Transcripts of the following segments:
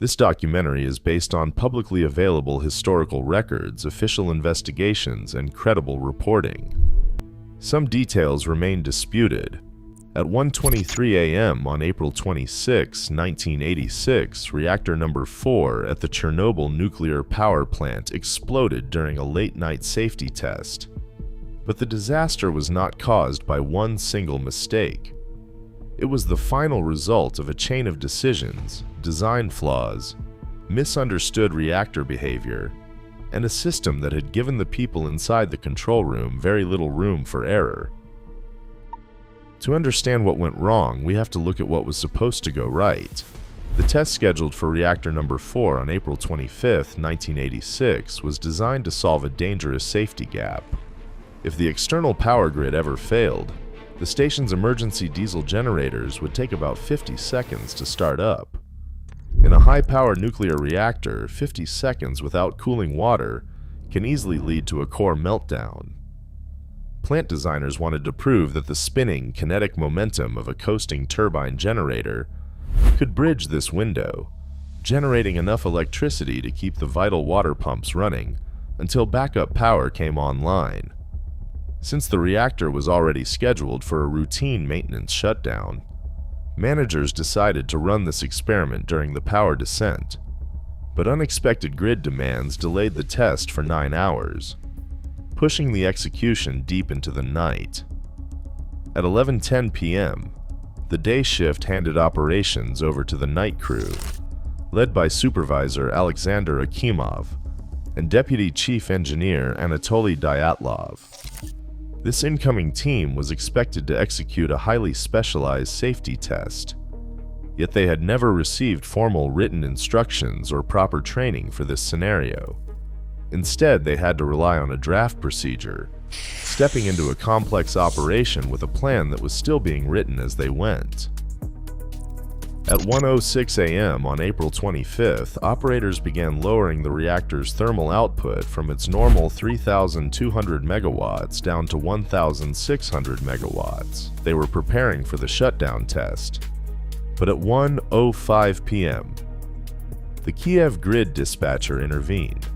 This documentary is based on publicly available historical records, official investigations, and credible reporting. Some details remain disputed. At 1:23 a.m. on April 26, 1986, Reactor No. 4 at the Chernobyl nuclear power plant exploded during a late-night safety test. But the disaster was not caused by one single mistake. It was the final result of a chain of decisions, design flaws, misunderstood reactor behavior, and a system that had given the people inside the control room very little room for error. To understand what went wrong, we have to look at what was supposed to go right. The test scheduled for Reactor No. 4 on April 25, 1986 was designed to solve a dangerous safety gap. If the external power grid ever failed, the station's emergency diesel generators would take about 50 seconds to start up. In a high-power nuclear reactor, 50 seconds without cooling water can easily lead to a core meltdown. Plant designers wanted to prove that the spinning, kinetic momentum of a coasting turbine generator could bridge this window, generating enough electricity to keep the vital water pumps running until backup power came online. Since the reactor was already scheduled for a routine maintenance shutdown, managers decided to run this experiment during the power descent, but unexpected grid demands delayed the test for 9 hours, pushing the execution deep into the night. At 11:10 p.m., the day shift handed operations over to the night crew, led by Supervisor Alexander Akimov and Deputy Chief Engineer Anatoly Dyatlov. This incoming team was expected to execute a highly specialized safety test, yet they had never received formal written instructions or proper training for this scenario. Instead, they had to rely on a draft procedure, stepping into a complex operation with a plan that was still being written as they went. At 1:06 a.m. on April 25th, operators began lowering the reactor's thermal output from its normal 3,200 megawatts down to 1,600 megawatts. They were preparing for the shutdown test. But at 1:05 p.m., the Kiev grid dispatcher intervened.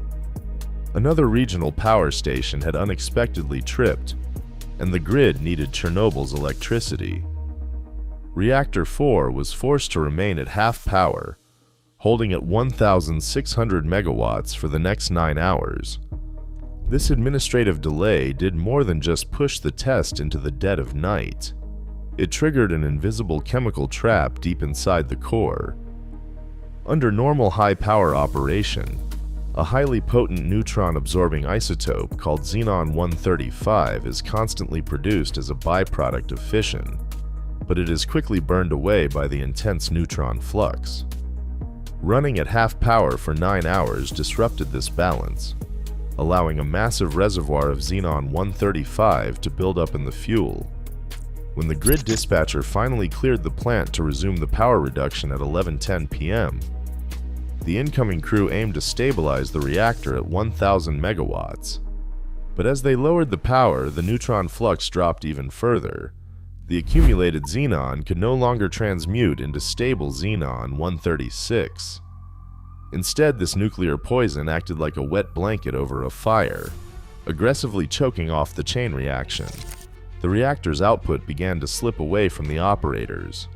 Another regional power station had unexpectedly tripped, and the grid needed Chernobyl's electricity. Reactor 4 was forced to remain at half power, holding at 1,600 megawatts for the next 9 hours. This administrative delay did more than just push the test into the dead of night. It triggered an invisible chemical trap deep inside the core. Under normal high-power operation, a highly potent neutron-absorbing isotope called xenon-135 is constantly produced as a byproduct of fission, but it is quickly burned away by the intense neutron flux. Running at half power for 9 hours disrupted this balance, allowing a massive reservoir of xenon-135 to build up in the fuel. When the grid dispatcher finally cleared the plant to resume the power reduction at 11:10 p.m., the incoming crew aimed to stabilize the reactor at 1,000 megawatts. But as they lowered the power, the neutron flux dropped even further. The accumulated xenon could no longer transmute into stable xenon-136. Instead, this nuclear poison acted like a wet blanket over a fire, aggressively choking off the chain reaction. The reactor's output began to slip away from the operators.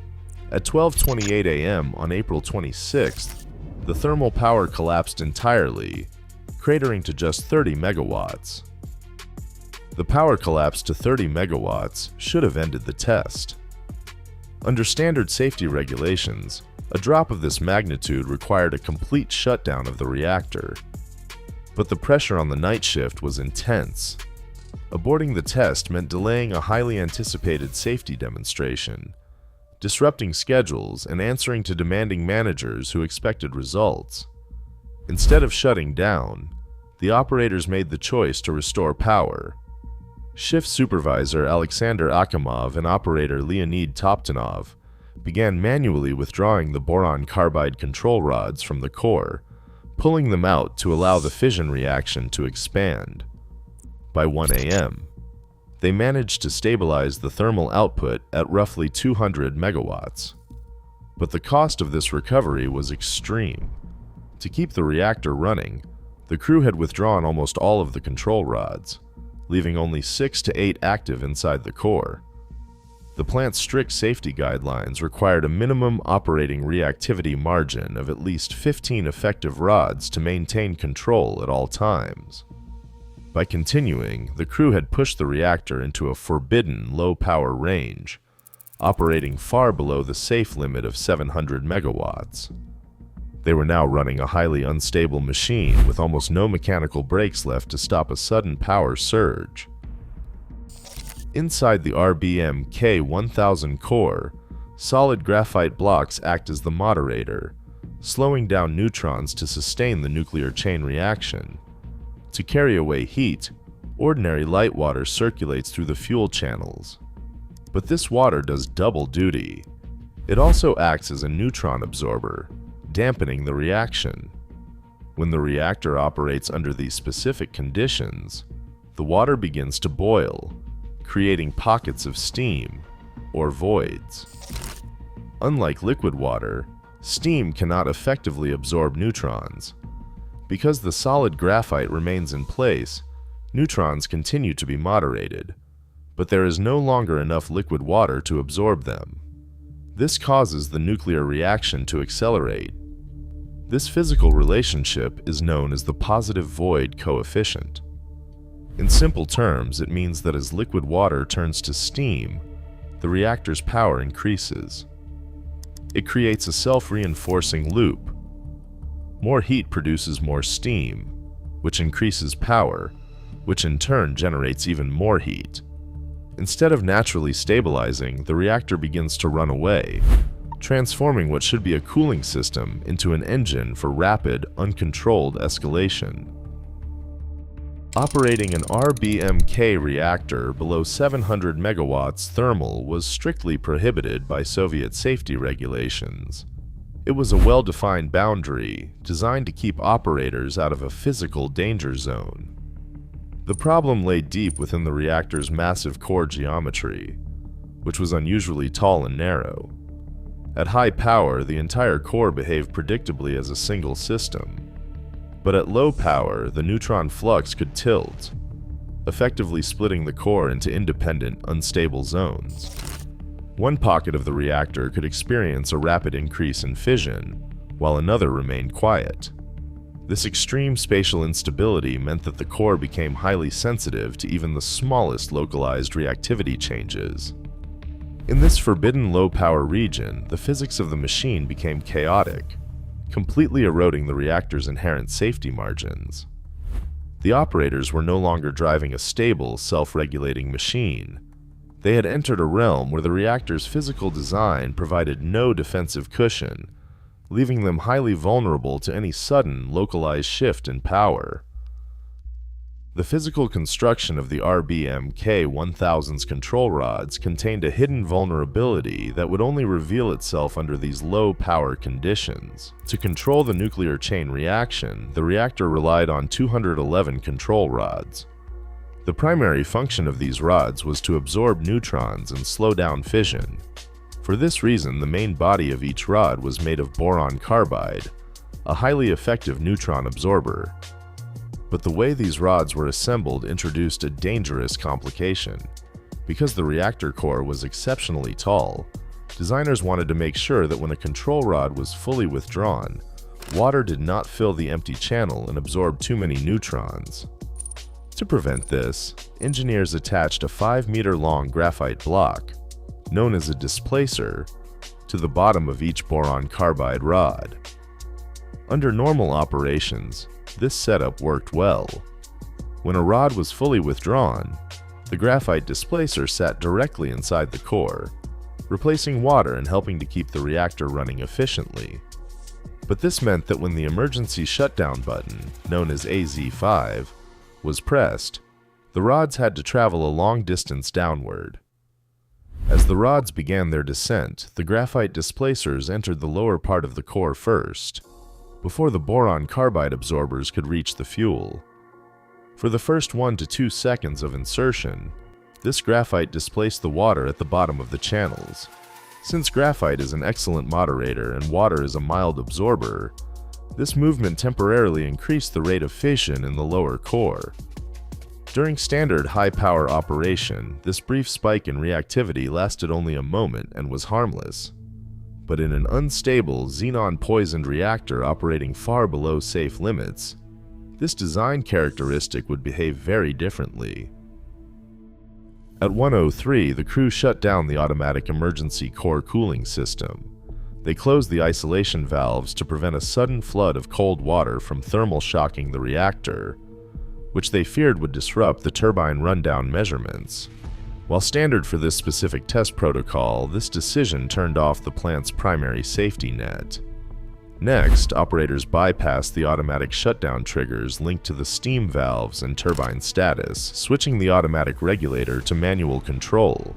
At 12:28 a.m. on April 26th, the thermal power collapsed entirely, cratering to just 30 megawatts. The power collapse to 30 megawatts should have ended the test. Under standard safety regulations, a drop of this magnitude required a complete shutdown of the reactor. But the pressure on the night shift was intense. Aborting the test meant delaying a highly anticipated safety demonstration, disrupting schedules, and answering to demanding managers who expected results. Instead of shutting down, the operators made the choice to restore power. Shift supervisor Alexander Akimov and operator Leonid Toptanov began manually withdrawing the boron carbide control rods from the core, pulling them out to allow the fission reaction to expand. By 1 a.m., they managed to stabilize the thermal output at roughly 200 megawatts. But the cost of this recovery was extreme. To keep the reactor running, the crew had withdrawn almost all of the control rods, leaving only 6 to 8 active inside the core. The plant's strict safety guidelines required a minimum operating reactivity margin of at least 15 effective rods to maintain control at all times. By continuing, the crew had pushed the reactor into a forbidden low-power range, operating far below the safe limit of 700 megawatts. They were now running a highly unstable machine with almost no mechanical brakes left to stop a sudden power surge. Inside the RBMK 1000 core, solid graphite blocks act as the moderator, slowing down neutrons to sustain the nuclear chain reaction. To carry away heat, ordinary light water circulates through the fuel channels. But this water does double duty. It also acts as a neutron absorber, dampening the reaction. When the reactor operates under these specific conditions, the water begins to boil, creating pockets of steam, or voids. Unlike liquid water, steam cannot effectively absorb neutrons. Because the solid graphite remains in place, neutrons continue to be moderated, but there is no longer enough liquid water to absorb them. This causes the nuclear reaction to accelerate. This physical relationship is known as the positive void coefficient. In simple terms, it means that as liquid water turns to steam, the reactor's power increases. It creates a self-reinforcing loop. More heat produces more steam, which increases power, which in turn generates even more heat. Instead of naturally stabilizing, the reactor begins to run away, transforming what should be a cooling system into an engine for rapid, uncontrolled escalation. Operating an RBMK reactor below 700 megawatts thermal was strictly prohibited by Soviet safety regulations. It was a well-defined boundary designed to keep operators out of a physical danger zone. The problem lay deep within the reactor's massive core geometry, which was unusually tall and narrow. At high power, the entire core behaved predictably as a single system. But at low power, the neutron flux could tilt, effectively splitting the core into independent, unstable zones. One pocket of the reactor could experience a rapid increase in fission, while another remained quiet. This extreme spatial instability meant that the core became highly sensitive to even the smallest localized reactivity changes. In this forbidden low-power region, the physics of the machine became chaotic, completely eroding the reactor's inherent safety margins. The operators were no longer driving a stable, self-regulating machine. They had entered a realm where the reactor's physical design provided no defensive cushion, leaving them highly vulnerable to any sudden, localized shift in power. The physical construction of the RBMK 1000's control rods contained a hidden vulnerability that would only reveal itself under these low-power conditions. To control the nuclear chain reaction, the reactor relied on 211 control rods. The primary function of these rods was to absorb neutrons and slow down fission. For this reason, the main body of each rod was made of boron carbide, a highly effective neutron absorber. But the way these rods were assembled introduced a dangerous complication. Because the reactor core was exceptionally tall, designers wanted to make sure that when a control rod was fully withdrawn, water did not fill the empty channel and absorb too many neutrons. To prevent this, engineers attached a 5-meter-long graphite block, known as a displacer, to the bottom of each boron carbide rod. Under normal operations, this setup worked well. When a rod was fully withdrawn, the graphite displacer sat directly inside the core, replacing water and helping to keep the reactor running efficiently. But this meant that when the emergency shutdown button, known as AZ5, was pressed, the rods had to travel a long distance downward. As the rods began their descent, the graphite displacers entered the lower part of the core first, before the boron carbide absorbers could reach the fuel. For the first 1 to 2 seconds of insertion, this graphite displaced the water at the bottom of the channels, Since graphite is an excellent moderator and water is a mild absorber, this movement temporarily increased the rate of fission in the lower core. During standard high-power operation, this brief spike in reactivity lasted only a moment and was harmless. But in an unstable, xenon-poisoned reactor operating far below safe limits, this design characteristic would behave very differently. At 1:03, the crew shut down the automatic emergency core cooling system. They closed the isolation valves to prevent a sudden flood of cold water from thermal shocking the reactor, which they feared would disrupt the turbine rundown measurements. While standard for this specific test protocol, this decision turned off the plant's primary safety net. Next, operators bypassed the automatic shutdown triggers linked to the steam valves and turbine status, switching the automatic regulator to manual control.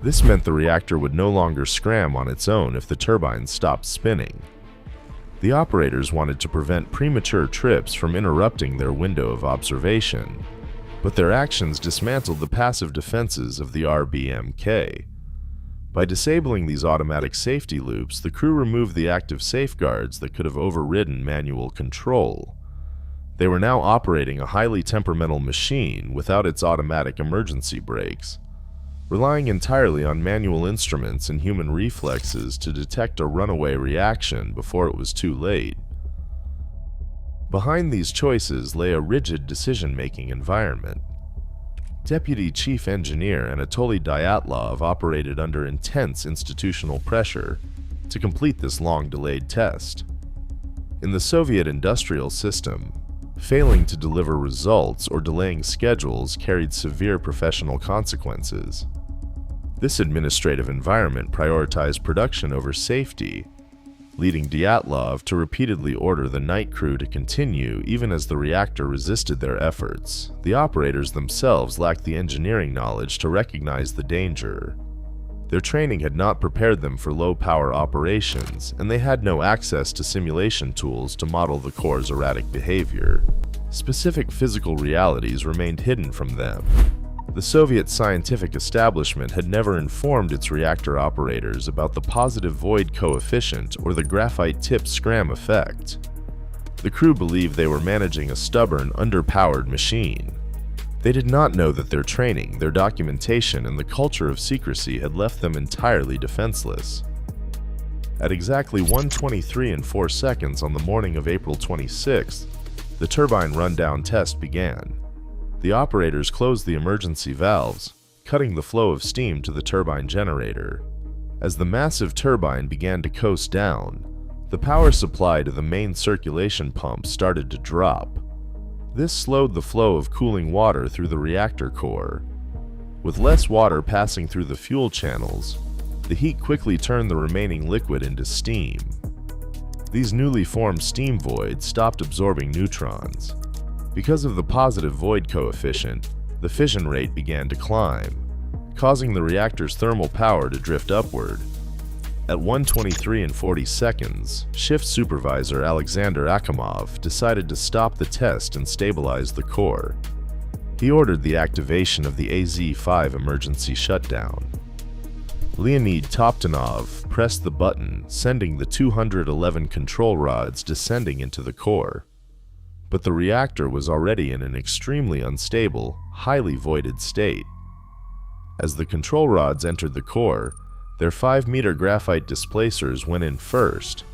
This meant the reactor would no longer scram on its own if the turbines stopped spinning. The operators wanted to prevent premature trips from interrupting their window of observation, but their actions dismantled the passive defenses of the RBMK. By disabling these automatic safety loops, the crew removed the active safeguards that could have overridden manual control. They were now operating a highly temperamental machine without its automatic emergency brakes, relying entirely on manual instruments and human reflexes to detect a runaway reaction before it was too late. Behind these choices lay a rigid decision-making environment. Deputy Chief Engineer Anatoly Dyatlov operated under intense institutional pressure to complete this long-delayed test. In the Soviet industrial system, failing to deliver results or delaying schedules carried severe professional consequences. This administrative environment prioritized production over safety, leading Dyatlov to repeatedly order the night crew to continue even as the reactor resisted their efforts. The operators themselves lacked the engineering knowledge to recognize the danger. Their training had not prepared them for low-power operations, and they had no access to simulation tools to model the core's erratic behavior. Specific physical realities remained hidden from them. The Soviet scientific establishment had never informed its reactor operators about the positive void coefficient or the graphite-tipped scram effect. The crew believed they were managing a stubborn, underpowered machine. They did not know that their training, their documentation, and the culture of secrecy had left them entirely defenseless. At exactly 1:23:04 on the morning of April 26th, the turbine rundown test began. The operators closed the emergency valves, cutting the flow of steam to the turbine generator. As the massive turbine began to coast down, the power supply to the main circulation pump started to drop. This slowed the flow of cooling water through the reactor core. With less water passing through the fuel channels, the heat quickly turned the remaining liquid into steam. These newly formed steam voids stopped absorbing neutrons. Because of the positive void coefficient, the fission rate began to climb, causing the reactor's thermal power to drift upward. At 1:23:40, Shift Supervisor Alexander Akimov decided to stop the test and stabilize the core. He ordered the activation of the AZ-5 emergency shutdown. Leonid Toptanov pressed the button, sending the 211 control rods descending into the core. But the reactor was already in an extremely unstable, highly voided state. As the control rods entered the core, their 5-meter graphite displacers went in first,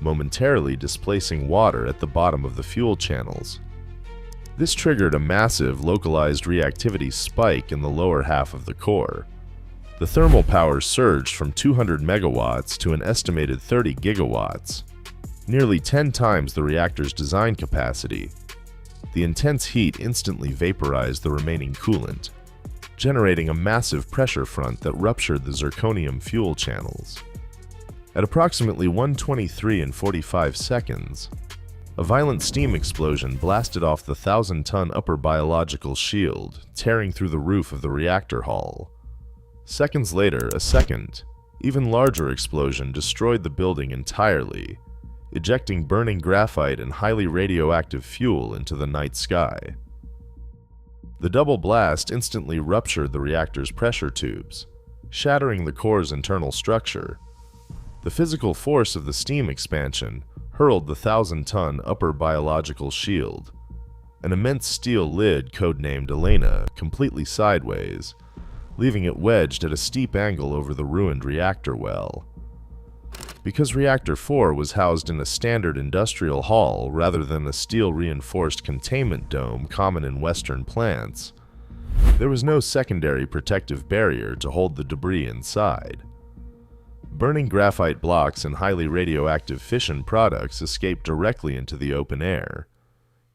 momentarily displacing water at the bottom of the fuel channels. This triggered a massive, localized reactivity spike in the lower half of the core. The thermal power surged from 200 megawatts to an estimated 30 gigawatts, nearly 10 times the reactor's design capacity. The intense heat instantly vaporized the remaining coolant, generating a massive pressure front that ruptured the zirconium fuel channels. At approximately 1:23:45, a violent steam explosion blasted off the 1,000-ton upper biological shield, tearing through the roof of the reactor hull. Seconds later, a second, even larger explosion destroyed the building entirely, ejecting burning graphite and highly radioactive fuel into the night sky. The double blast instantly ruptured the reactor's pressure tubes, shattering the core's internal structure. The physical force of the steam expansion hurled the 1,000-ton upper biological shield, an immense steel lid codenamed Elena, completely sideways, leaving it wedged at a steep angle over the ruined reactor well. Because Reactor 4 was housed in a standard industrial hall rather than a steel-reinforced containment dome common in Western plants, there was no secondary protective barrier to hold the debris inside. Burning graphite blocks and highly radioactive fission products escaped directly into the open air,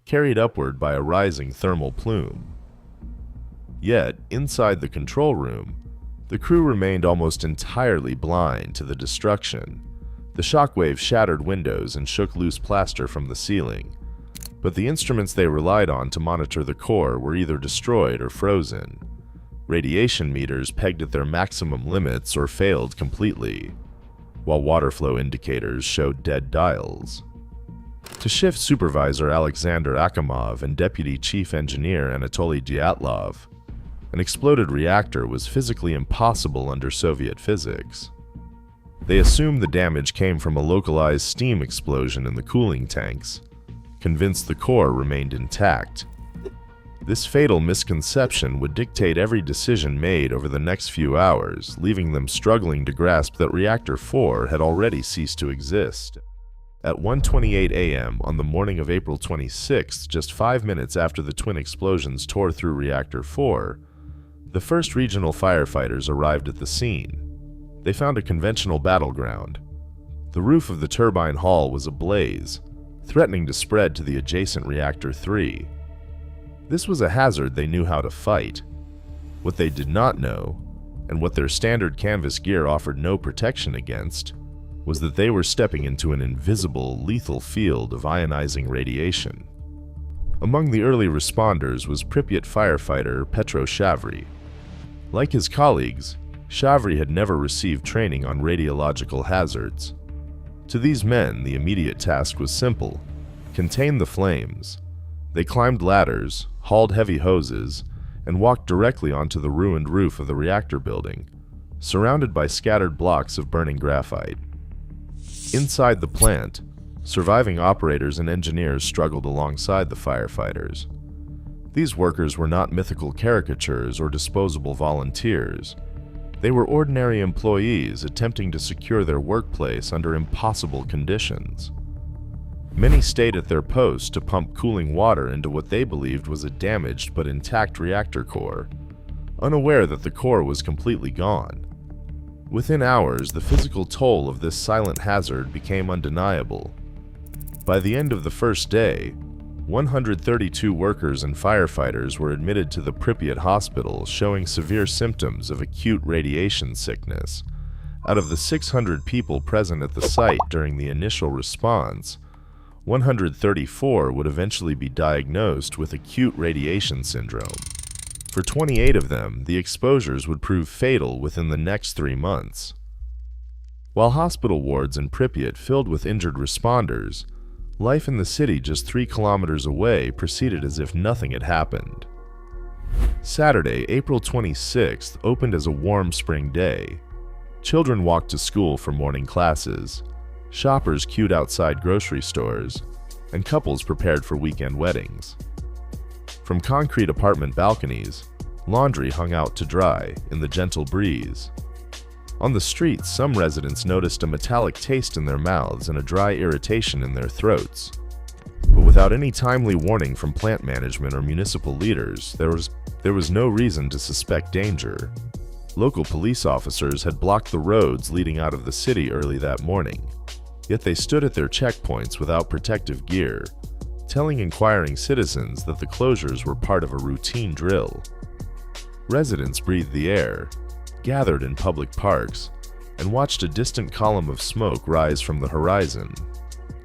carried upward by a rising thermal plume. Yet, inside the control room, the crew remained almost entirely blind to the destruction. The shockwave shattered windows and shook loose plaster from the ceiling, but the instruments they relied on to monitor the core were either destroyed or frozen. Radiation meters pegged at their maximum limits or failed completely, while water flow indicators showed dead dials. To Shift Supervisor Alexander Akimov and Deputy Chief Engineer Anatoly Dyatlov, an exploded reactor was physically impossible under Soviet physics. They assumed the damage came from a localized steam explosion in the cooling tanks, convinced the core remained intact. This fatal misconception would dictate every decision made over the next few hours, leaving them struggling to grasp that Reactor 4 had already ceased to exist. At 1:28 a.m. on the morning of April 26, just 5 minutes after the twin explosions tore through Reactor 4, the first regional firefighters arrived at the scene. They found a conventional battleground. The roof of the turbine hall was ablaze, threatening to spread to the adjacent Reactor 3. This was a hazard they knew how to fight. What they did not know, and what their standard canvas gear offered no protection against, was that they were stepping into an invisible, lethal field of ionizing radiation. Among the early responders was Pripyat firefighter Petro Shavry. Like his colleagues, Shavry had never received training on radiological hazards. To these men, the immediate task was simple: contain the flames. They climbed ladders, hauled heavy hoses, and walked directly onto the ruined roof of the reactor building, surrounded by scattered blocks of burning graphite. Inside the plant, surviving operators and engineers struggled alongside the firefighters. These workers were not mythical caricatures or disposable volunteers. They were ordinary employees attempting to secure their workplace under impossible conditions. Many stayed at their posts to pump cooling water into what they believed was a damaged but intact reactor core, unaware that the core was completely gone. Within hours, the physical toll of this silent hazard became undeniable. By the end of the first day, 132 workers and firefighters were admitted to the Pripyat hospital showing severe symptoms of acute radiation sickness. Out of the 600 people present at the site during the initial response, 134 would eventually be diagnosed with acute radiation syndrome. For 28 of them, the exposures would prove fatal within the next 3 months. While hospital wards in Pripyat filled with injured responders, life in the city just 3 kilometers away proceeded as if nothing had happened. Saturday, April 26th, opened as a warm spring day. Children walked to school for morning classes, shoppers queued outside grocery stores, and couples prepared for weekend weddings. From concrete apartment balconies, laundry hung out to dry in the gentle breeze. On the streets, some residents noticed a metallic taste in their mouths and a dry irritation in their throats. But without any timely warning from plant management or municipal leaders, there was no reason to suspect danger. Local police officers had blocked the roads leading out of the city early that morning, yet they stood at their checkpoints without protective gear, telling inquiring citizens that the closures were part of a routine drill. Residents breathed the air, gathered in public parks, and watched a distant column of smoke rise from the horizon,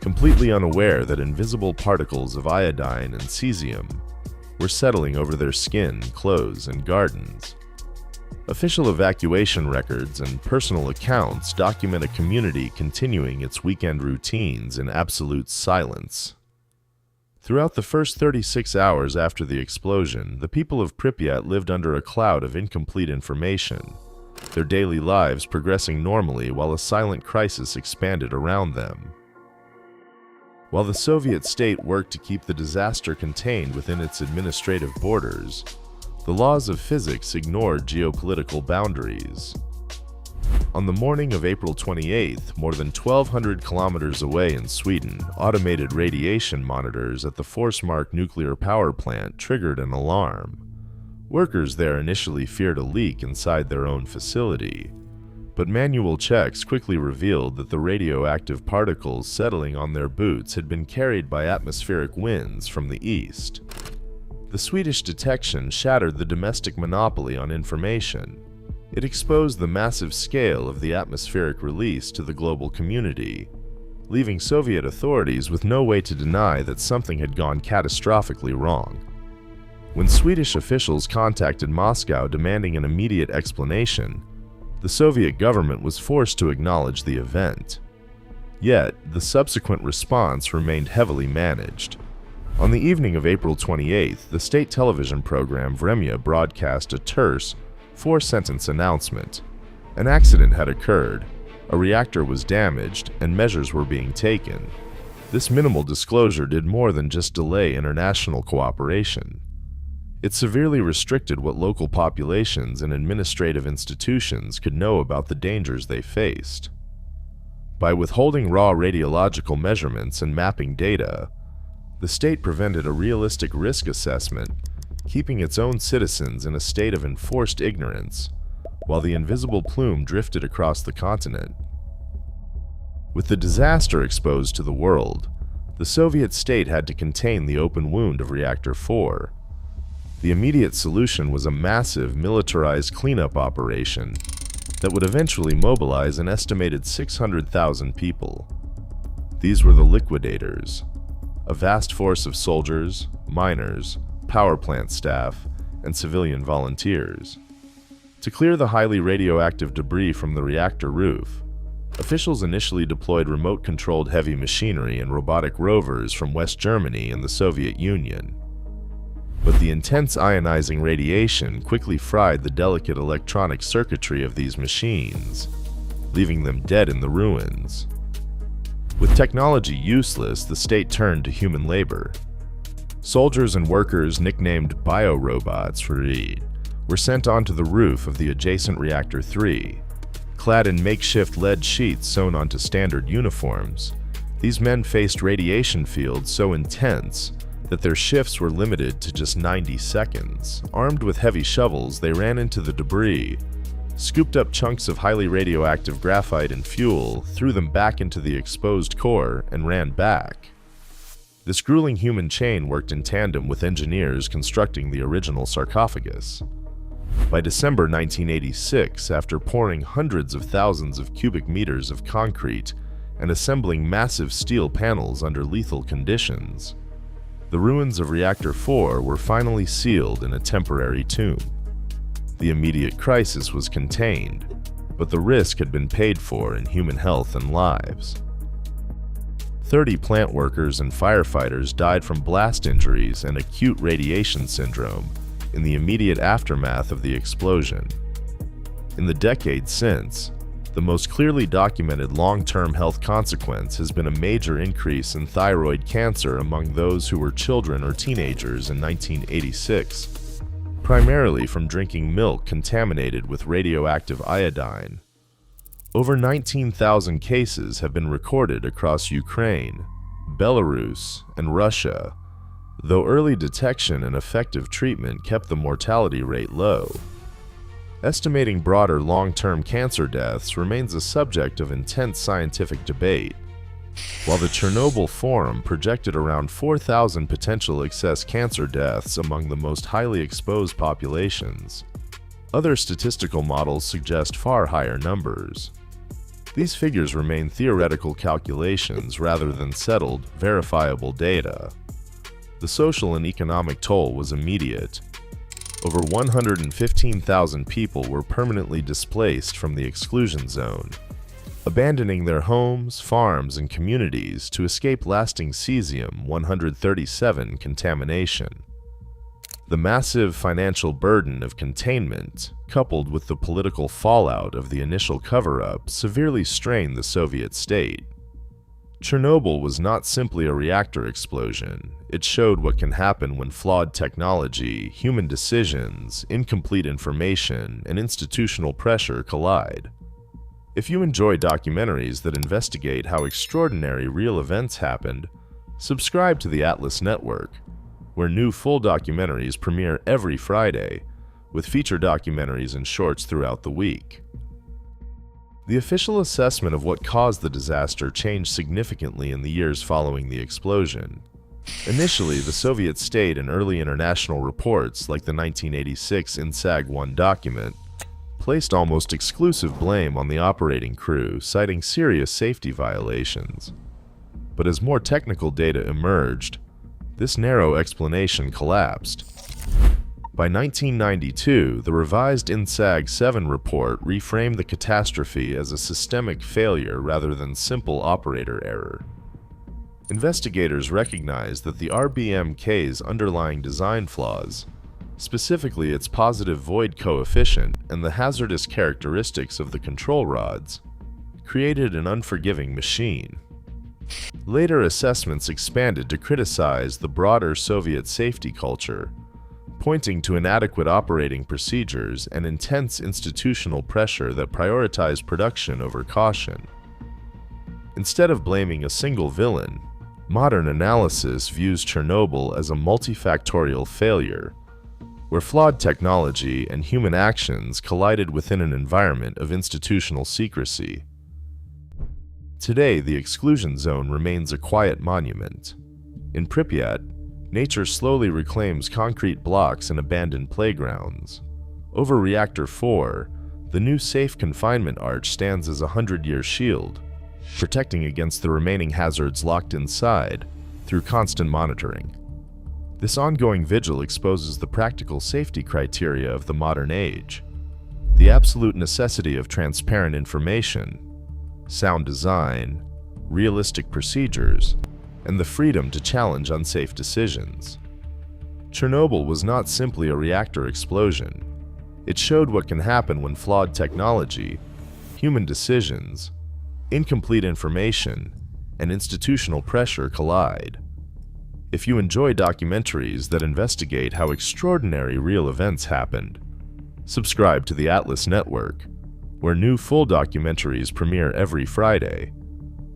completely unaware that invisible particles of iodine and cesium were settling over their skin, clothes, and gardens. Official evacuation records and personal accounts document a community continuing its weekend routines in absolute silence. Throughout the first 36 hours after the explosion, the people of Pripyat lived under a cloud of incomplete information. their daily lives progressing normally while a silent crisis expanded around them. While the Soviet state worked to keep the disaster contained within its administrative borders, the laws of physics ignored geopolitical boundaries. On the morning of April 28th, more than 1,200 kilometers away in Sweden, automated radiation monitors at the Forsmark nuclear power plant triggered an alarm. Workers there initially feared a leak inside their own facility, but manual checks quickly revealed that the radioactive particles settling on their boots had been carried by atmospheric winds from the east. The Swedish detection shattered the domestic monopoly on information. It exposed the massive scale of the atmospheric release to the global community, leaving Soviet authorities with no way to deny that something had gone catastrophically wrong. When Swedish officials contacted Moscow demanding an immediate explanation, the Soviet government was forced to acknowledge the event. Yet, the subsequent response remained heavily managed. On the evening of April 28th, the state television program Vremya broadcast a terse, four-sentence announcement. An accident had occurred, a reactor was damaged, and measures were being taken. This minimal disclosure did more than just delay international cooperation. It severely restricted what local populations and administrative institutions could know about the dangers they faced. By withholding raw radiological measurements and mapping data, the state prevented a realistic risk assessment, keeping its own citizens in a state of enforced ignorance, while the invisible plume drifted across the continent. With the disaster exposed to the world, the Soviet state had to contain the open wound of Reactor 4. The immediate solution was a massive militarized cleanup operation that would eventually mobilize an estimated 600,000 people. These were the liquidators, a vast force of soldiers, miners, power plant staff, and civilian volunteers. To clear the highly radioactive debris from the reactor roof, officials initially deployed remote-controlled heavy machinery and robotic rovers from West Germany and the Soviet Union. But the intense ionizing radiation quickly fried the delicate electronic circuitry of these machines, leaving them dead in the ruins. With technology useless, the state turned to human labor. Soldiers and workers nicknamed bio-robots were sent onto the roof of the adjacent Reactor 3. Clad in makeshift lead sheets sewn onto standard uniforms, these men faced radiation fields so intense that their shifts were limited to just 90 seconds. Armed with heavy shovels, they ran into the debris, scooped up chunks of highly radioactive graphite and fuel, threw them back into the exposed core, and ran back. This grueling human chain worked in tandem with engineers constructing the original sarcophagus. By December 1986, after pouring hundreds of thousands of cubic meters of concrete and assembling massive steel panels under lethal conditions, the ruins of Reactor 4 were finally sealed in a temporary tomb. The immediate crisis was contained, but the risk had been paid for in human health and lives. 30 plant workers and firefighters died from blast injuries and acute radiation syndrome in the immediate aftermath of the explosion. In the decades since, the most clearly documented long-term health consequence has been a major increase in thyroid cancer among those who were children or teenagers in 1986, primarily from drinking milk contaminated with radioactive iodine. Over 19,000 cases have been recorded across Ukraine, Belarus, and Russia, though early detection and effective treatment kept the mortality rate low. Estimating broader long-term cancer deaths remains a subject of intense scientific debate. While the Chernobyl Forum projected around 4,000 potential excess cancer deaths among the most highly exposed populations, other statistical models suggest far higher numbers. These figures remain theoretical calculations rather than settled, verifiable data. The social and economic toll was immediate. Over 115,000 people were permanently displaced from the exclusion zone, abandoning their homes, farms, and communities to escape lasting cesium-137 contamination. The massive financial burden of containment, coupled with the political fallout of the initial cover-up, severely strained the Soviet state. Chernobyl was not simply a reactor explosion. It showed what can happen when flawed technology, human decisions, incomplete information, and institutional pressure collide. If you enjoy documentaries that investigate how extraordinary real events happened, subscribe to the Atlas Network, where new full documentaries premiere every Friday, with feature documentaries and shorts throughout the week. The official assessment of what caused the disaster changed significantly in the years following the explosion. Initially, the Soviet state and early international reports, like the 1986 INSAG-1 document, placed almost exclusive blame on the operating crew, citing serious safety violations. But as more technical data emerged, this narrow explanation collapsed. By 1992, the revised INSAG-7 report reframed the catastrophe as a systemic failure rather than simple operator error. Investigators recognized that the RBMK's underlying design flaws, specifically its positive void coefficient and the hazardous characteristics of the control rods, created an unforgiving machine. Later assessments expanded to criticize the broader Soviet safety culture, pointing to inadequate operating procedures and intense institutional pressure that prioritized production over caution. Instead of blaming a single villain, modern analysis views Chernobyl as a multifactorial failure, where flawed technology and human actions collided within an environment of institutional secrecy. Today, the exclusion zone remains a quiet monument. In Pripyat, nature slowly reclaims concrete blocks and abandoned playgrounds. Over Reactor 4, the new safe confinement arch stands as a 100-year shield, protecting against the remaining hazards locked inside through constant monitoring. This ongoing vigil exposes the practical safety criteria of the modern age: the absolute necessity of transparent information, sound design, realistic procedures, and the freedom to challenge unsafe decisions. Chernobyl was not simply a reactor explosion. It showed what can happen when flawed technology, human decisions, incomplete information, and institutional pressure collide. If you enjoy documentaries that investigate how extraordinary real events happened, subscribe to the Atlas Network, where new full documentaries premiere every Friday,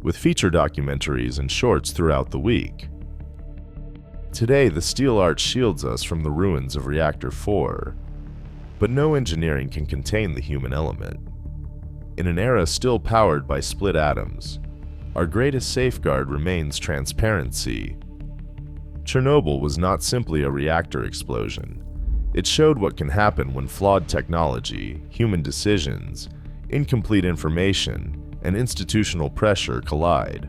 with feature documentaries and shorts throughout the week. Today, the steel arch shields us from the ruins of Reactor 4, but no engineering can contain the human element. In an era still powered by split atoms, our greatest safeguard remains transparency. Chernobyl was not simply a reactor explosion. It showed what can happen when flawed technology, human decisions, incomplete information, and institutional pressure collide.